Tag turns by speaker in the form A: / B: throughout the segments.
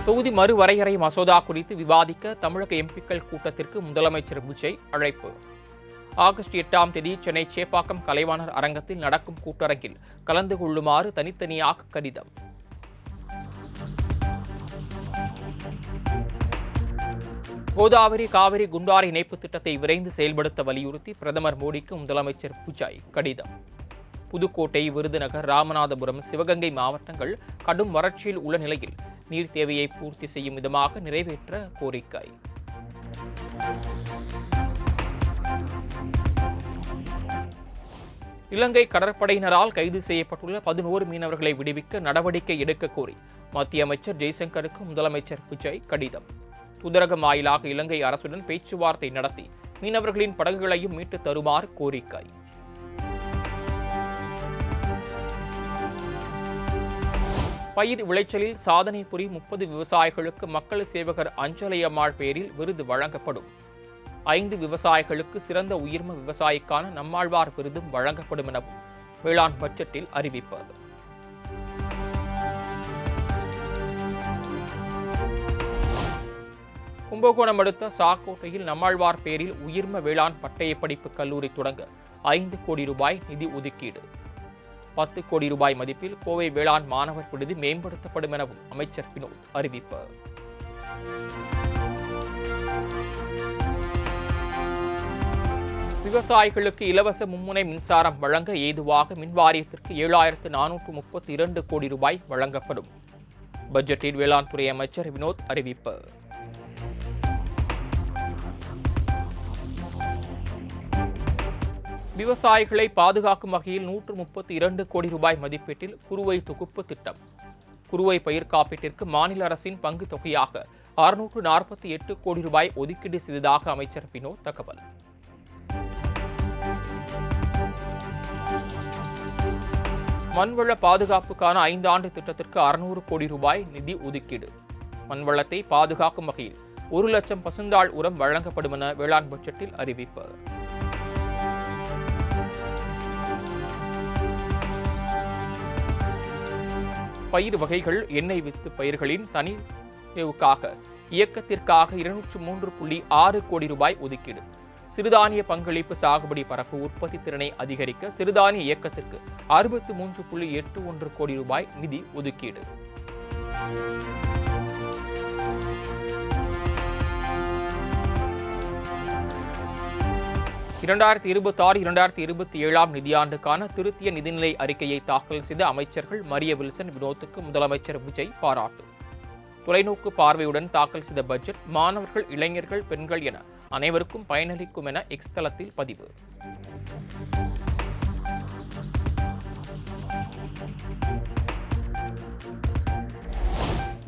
A: தொகுதி மறுவரையறை மசோதா குறித்து விவாதிக்க தமிழக எம்பிக்கள் கூட்டத்திற்கு முதலமைச்சர் விஜய் அழைப்பு. ஆகஸ்ட் 8ஆம் தேதி சென்னை சேப்பாக்கம் கலைவாணர் அரங்கத்தில் நடக்கும் கூட்டரங்கில் கலந்து கொள்ளுமாறு தனித்தனியாக கடிதம். கோதாவரி காவிரி குண்டாறு இணைப்பு திட்டத்தை விரைந்து செயல்படுத்த வலியுறுத்தி பிரதமர் மோடிக்கு முதலமைச்சர் விஜய் கடிதம். புதுக்கோட்டை, விருதுநகர், ராமநாதபுரம், சிவகங்கை மாவட்டங்கள் கடும் வறட்சியில் உள்ள நிலையில் நீர் தேவையை பூர்த்தி செய்யும் விதமாக நிறைவேற்ற கோரிக்கை. இலங்கை கடற்படையினரால் கைது செய்யப்பட்டுள்ள 11 மீனவர்களை விடுவிக்க நடவடிக்கை எடுக்க கோரி மத்திய அமைச்சர் ஜெய்சங்கருக்கு முதலமைச்சர் விஜய் கடிதம். தூதரகம் வாயிலாக இலங்கை அரசுடன் பேச்சுவார்த்தை நடத்தி மீனவர்களின் படகுகளையும் மீட்டு தருமாறு கோரிக்கை. பயிர் விளைச்சலில் சாதனை புரி 30 விவசாயிகளுக்கு மக்கள் சேவகர் அஞ்சலை அம்மாள் பேரில் விருது வழங்கப்படும். 5 விவசாயிகளுக்கு சிறந்த உயிர்ம விவசாயிக்கான நம்மாழ்வார் விருதும் வழங்கப்படும் எனவும் வேளாண் பட்ஜெட்டில் அறிவிப்பது. கும்பகோணம் அடுத்த சாக்கோட்டையில் நம்மாழ்வார் பேரில் உயிர்ம வேளாண் பட்டய படிப்பு கல்லூரி தொடங்க 5 கோடி ரூபாய் நிதி ஒதுக்கீடு. 10 கோடி ரூபாய் மதிப்பில் கோவை வேளாண் மாணவர் விடுதி மேம்படுத்தப்படும் எனவும் அமைச்சர் வினோத் அறிவிப்பு. விவசாயிகளுக்கு இலவச மும்முனை மின்சாரம் வழங்க ஏதுவாக மின்வாரியத்திற்கு 7432 கோடி ரூபாய் வழங்கப்படும். பட்ஜெட்டில் வேளாண் துறை அமைச்சர் வினோத் அறிவிப்பு. விவசாயிகளை பாதுகாக்கும் வகையில் 132 கோடி ரூபாய் மதிப்பீட்டில் குறுவை தொகுப்பு திட்டம். குறுவை பயிர் காப்பீட்டிற்கு மாநில அரசின் பங்கு தொகையாக 648 கோடி ரூபாய் ஒதுக்கீடு செய்ததாக அமைச்சர் வினோத் தகவல். மண்வள பாதுகாப்புக்கான 5 ஆண்டு திட்டத்திற்கு 600 கோடி ரூபாய் நிதி ஒதுக்கீடு. மண்வளத்தை பாதுகாக்கும் வகையில் 1 லட்சம் பசுந்தாள் உரம் வழங்கப்படும் என வேளாண் பட்ஜெட்டில் அறிவிப்பு. பயிர் வகைகள், எண்ணெய் வித்து பயிர்களின் தனி இயக்கத்திற்காக 203.6 கோடி ரூபாய் ஒதுக்கீடு. சிறுதானிய பங்களிப்பு சாகுபடி பரப்பு உற்பத்தி திறனை அதிகரிக்க சிறுதானிய இயக்கத்திற்கு 63.81 கோடி ரூபாய் நிதி ஒதுக்கீடு. இரண்டாயிரத்தி 26-27 நிதியாண்டுக்கான திருத்திய நிதிநிலை அறிக்கையை தாக்கல் செய்த அமைச்சர்கள் மரிய வில்சன், வினோத்துக்கு முதலமைச்சர் விஜய் பாராட்டு. தொலைநோக்கு பார்வையுடன் தாக்கல் செய்த பட்ஜெட் மாணவர்கள், இளைஞர்கள், பெண்கள் என அனைவருக்கும் பயனளிக்கும் என எக்ஸ் தளத்தில் பதிவு.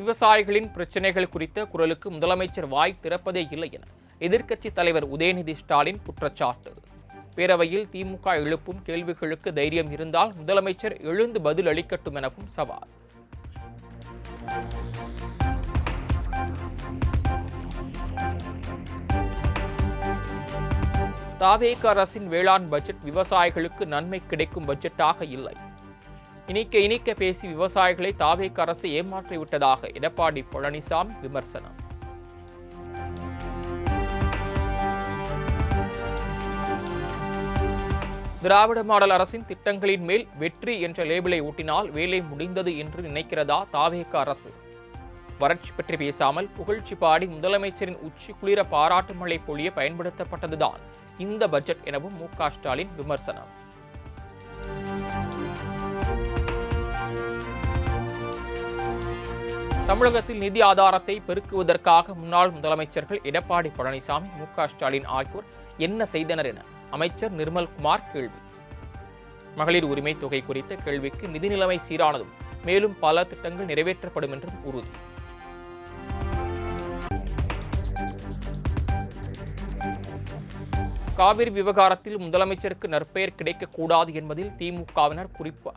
A: விவசாயிகளின் பிரச்சினைகள் குறித்த குரலுக்கு முதலமைச்சர் வாய் திறப்பதே இல்லை என எதிர்க்கட்சித் தலைவர் உதயநிதி ஸ்டாலின் குற்றச்சாட்டு. பேரவையில் திமுக எழுப்பும் கேள்விகளுக்கு தைரியம் இருந்தால் முதலமைச்சர் எழுந்து பதில் அளிக்கட்டும் எனவும் சவால். தாவேக அரசின் வேளாண் பட்ஜெட் விவசாயிகளுக்கு நன்மை கிடைக்கும் பட்ஜெட்டாக இல்லை. இனிக்க பேசி விவசாயிகளை தாவேக அரசு ஏமாற்றிவிட்டதாக எடப்பாடி பழனிசாமி விமர்சனம். திராவிட மாடல் அரசின் திட்டங்களின் மேல் வெற்றி என்ற லேபிளை ஊட்டினால் வேலை முடிந்தது என்று நினைக்கிறதா தாவேக அரசு? வறட்சி பற்றி பேசாமல் புகழ்ச்சி பாடி முதலமைச்சரின் உச்சி குளிர பாராட்டு மழை பொழிய பயன்படுத்தப்பட்டதுதான் இந்த பட்ஜெட் எனவும் மு.க. ஸ்டாலின் விமர்சனம். தமிழகத்தில் நிதி ஆதாரத்தை பெருக்குவதற்காக முன்னாள் முதலமைச்சர்கள் எடப்பாடி பழனிசாமி, மு.க. ஸ்டாலின் ஆகியோர் என்ன செய்தனர் என அமைச்சர் நிர்மல்குமார் கேள்வி. மகளிர் உரிமை தொகை குறித்த கேள்விக்கு நிதி நிலைமை சீரானதும் மேலும் பல திட்டங்கள் நிறைவேற்றப்படும் என்றும் உறுதி. காவிரி விவகாரத்தில் முதலமைச்சருக்கு நற்பெயர் கிடைக்கக்கூடாது என்பதில் திமுகவினர் குறிப்பு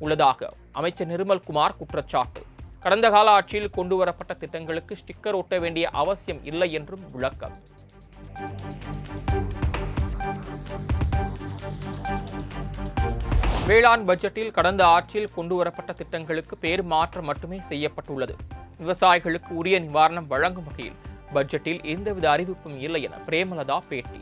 A: உள்ளதாக அமைச்சர் நிர்மல்குமார் குற்றச்சாட்டு. கடந்த கால ஆட்சியில் கொண்டுவரப்பட்ட திட்டங்களுக்கு ஸ்டிக்கர் ஒட்ட வேண்டிய அவசியம் இல்லை என்றும் விளக்கம். வேளாண் பட்ஜெட்டில் கடந்த ஆட்சியில் கொண்டுவரப்பட்ட திட்டங்களுக்கு பேர் மாற்றம் மட்டுமே செய்யப்பட்டுள்ளது. விவசாயிகளுக்கு உரிய நிவாரணம் வழங்கும் வகையில் பட்ஜெட்டில் எந்தவித அறிவிப்பும் இல்லை என பிரேமலதா பேட்டி.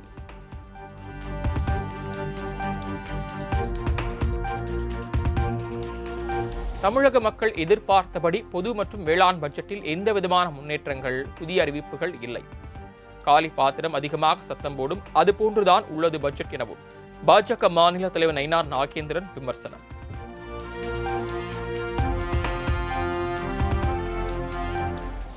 A: தமிழக மக்கள் எதிர்பார்த்தபடி பொது மற்றும் வேளாண் பட்ஜெட்டில் எந்தவிதமான முன்னேற்றங்கள், புதிய அறிவிப்புகள் இல்லை. காலி பாத்திரம் அதிகமாக சத்தம் போடும், அதுபோன்றுதான் உள்ளது பட்ஜெட் எனவும் பாஜக மாநில தலைவர் நயினார் நாகேந்திரன் விமர்சனம்.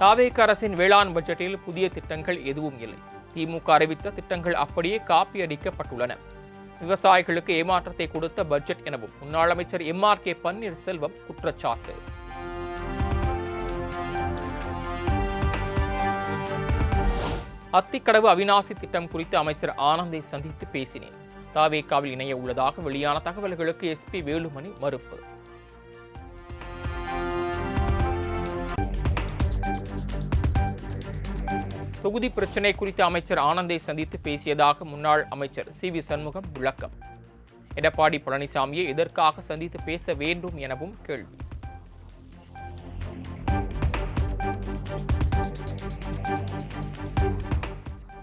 A: தாவேக அரசின் வேளாண் பட்ஜெட்டில் புதிய திட்டங்கள் எதுவும் இல்லை. திமுக அறிவித்த திட்டங்கள் அப்படியே காப்பி அடிக்கப்பட்டுள்ளன. விவசாயிகளுக்கு ஏமாற்றத்தை கொடுத்த பட்ஜெட் எனவும் முன்னாள் அமைச்சர் MRK பன்னீர்செல்வம் குற்றச்சாட்டு. அத்திக்கடவு அவிநாசி திட்டம் குறித்து அமைச்சர் ஆனந்தை சந்தித்து பேசினேன். தாவேகாவில் இணைய உள்ளதாக வெளியான தகவல்களுக்கு SP வேலுமணி மறுப்பு. தொகுதி பிரச்சினை குறித்து அமைச்சர் ஆனந்தை சந்தித்து பேசியதாக முன்னாள் அமைச்சர் CV சண்முகம் விளக்கம். எடப்பாடி பழனிசாமியை எதற்காக சந்தித்து பேச வேண்டும் எனவும் கேள்வி.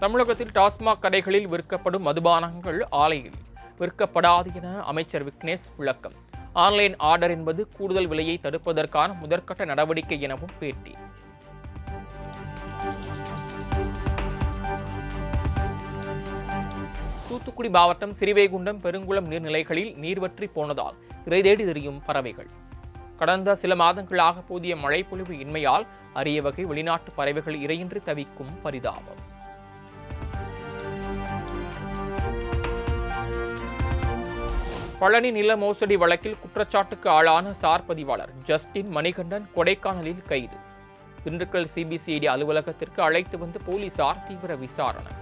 A: தமிழகத்தில் டாஸ்மாக் கடைகளில் விற்கப்படும் மதுபானங்கள் ஆலையில் விற்கப்படாது என அமைச்சர் விக்னேஷ் விளக்கம். ஆன்லைன் ஆர்டர் என்பது கூடுதல் விலையை தடுப்பதற்கான முதற்கட்ட நடவடிக்கை எனவும் பேட்டி. தூத்துக்குடி மாவட்டம் சிறுவைகுண்டம், பெருங்குளம் நீர்நிலைகளில் நீர்வற்றி போனதால் இரை தேடி திரியும் பறவைகள். கடந்த சில மாதங்களாக போதிய மழைப்பொழிவு இன்மையால் அரிய வகை வெளிநாட்டு பறவைகள் இரையின்றி தவிக்கும் பரிதாபம். பழனி நில மோசடி வழக்கில் குற்றச்சாட்டுக்கு ஆளான சார் பதிவாளர் ஜஸ்டின் மணிகண்டன் கொடைக்கானலில் கைது. திண்டுக்கல் CBCID அலுவலகத்திற்கு அழைத்து வந்து போலீசார் தீவிர விசாரணை.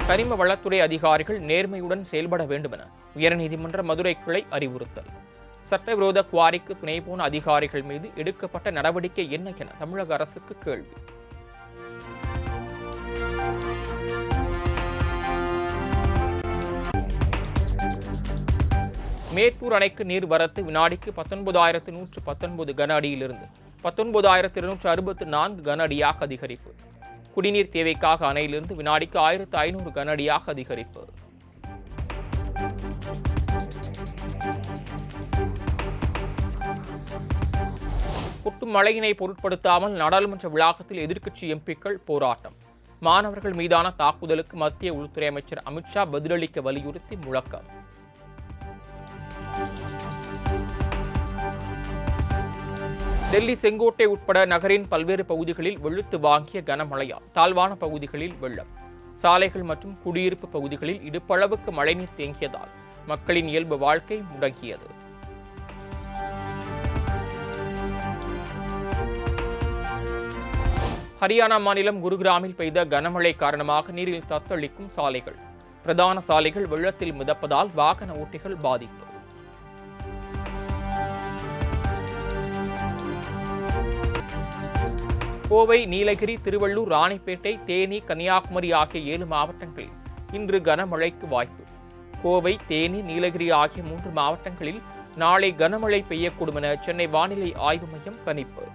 A: கனிம வளத்துறை அதிகாரிகள் நேர்மையுடன் செயல்பட வேண்டும் என உயர்நீதிமன்ற மதுரை கிளை அறிவுறுத்தல். சட்டவிரோத குவாரிக்கு துணை போன அதிகாரிகள் மீது எடுக்கப்பட்ட நடவடிக்கை என்ன என தமிழக அரசுக்கு கேள்வி. மேட்டூர் அணைக்கு நீர்வரத்து வினாடிக்கு 19,119 கன அடியிலிருந்து 19,264 கன அடியாக அதிகரிப்பு. குடிநீர் தேவைக்காக அணையிலிருந்து வினாடிக்கு 1,500 கன அடியாக அதிகரிப்பு. கொட்டும் மழையினை பொருட்படுத்தாமல் நாடாளுமன்ற வளாகத்தில் எதிர்க்கட்சி MPக்கள் போராட்டம். மாணவர்கள் மீதான தாக்குதலுக்கு மத்திய உள்துறை அமைச்சர் அமித்ஷா பதிலளிக்க வலியுறுத்தி முழக்கம். டெல்லி செங்கோட்டை உட்பட நகரின் பல்வேறு பகுதிகளில் வெளுத்து வாங்கிய கனமழையால் தாழ்வான பகுதிகளில் வெள்ளம். சாலைகள் மற்றும் குடியிருப்பு பகுதிகளில் இடுப்பளவுக்கு மழைநீர் தேங்கியதால் மக்களின் இயல்பு வாழ்க்கை முடங்கியது. ஹரியானா மாநிலம் குருகிராமில் பெய்த கனமழை காரணமாக நீரில் தத்தளிக்கும் சாலைகள். பிரதான சாலைகள் வெள்ளத்தில் மிதப்பதால் வாகன ஓட்டிகள் பாதிப்பு. கோவை, நீலகிரி, திருவள்ளூர், ராணிப்பேட்டை, தேனி, கன்னியாகுமரி ஆகிய 7 மாவட்டங்களில் இன்று கனமழைக்கு வாய்ப்பு. கோவை, தேனி, நீலகிரி ஆகிய 3 மாவட்டங்களில் நாளை கனமழை பெய்யக்கூடும் என சென்னை வானிலை ஆய்வு மையம் கணிப்பு.